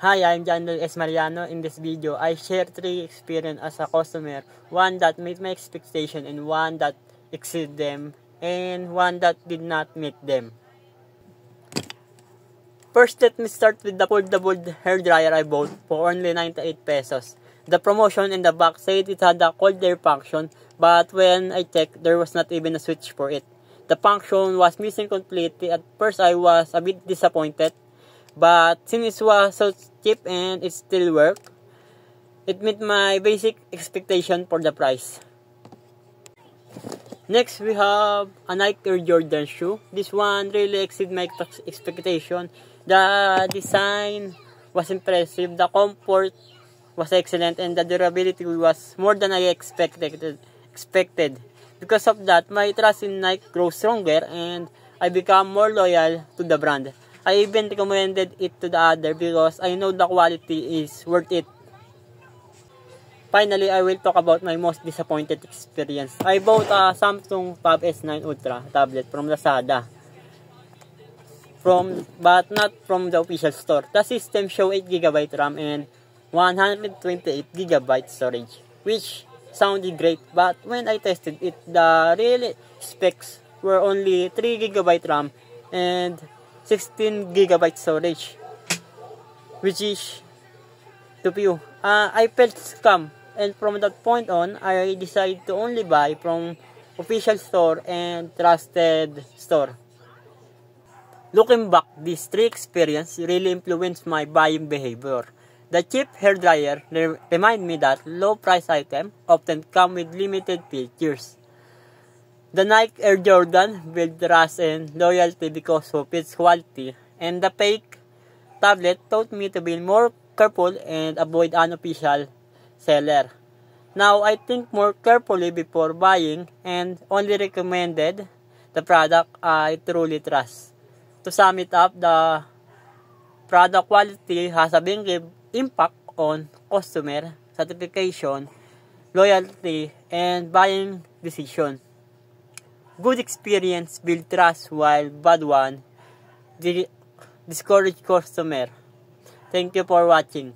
Hi, I'm Jandel S. Mariano. In this video, I share 3 experience as a customer. One that met my expectation and one that exceeded them and one that did not meet them. First, let me start with the foldable hair dryer I bought for only 98 pesos. The promotion in the back said it had a cold air function, but when I checked, there was not even a switch for it. The function was missing completely. At first, I was a bit disappointed. But since it was so cheap and it still worked, it met my basic expectation for the price. Next, we have a Nike Air Jordan shoe. This one really exceeded my expectation. The design was impressive, the comfort was excellent, and the durability was more than I expected. Because of that, my trust in Nike grows stronger and I become more loyal to the brand. I even recommended it to the other because I know the quality is worth it. Finally, I will talk about my most disappointed experience. I bought a Samsung Tab S9 Ultra tablet from Lazada. But not from the official store. The system showed 8GB RAM and 128GB storage, which sounded great. But when I tested it, the real specs were only 3GB RAM and 16GB storage, which is too few. I felt scam, and from that point on, I decided to only buy from official store and trusted store. Looking back, these 3 experiences really influenced my buying behavior. The cheap hairdryer remind me that low-price items often come with limited features. The Nike Air Jordan built trust and loyalty because of its quality, and the fake tablet taught me to be more careful and avoid unofficial seller. Now I think more carefully before buying and only recommended the product I truly trust. To sum it up, the product quality has a big impact on customer satisfaction, loyalty, and buying decision. Good experience build trust while bad one discourage customer. Thank you for watching.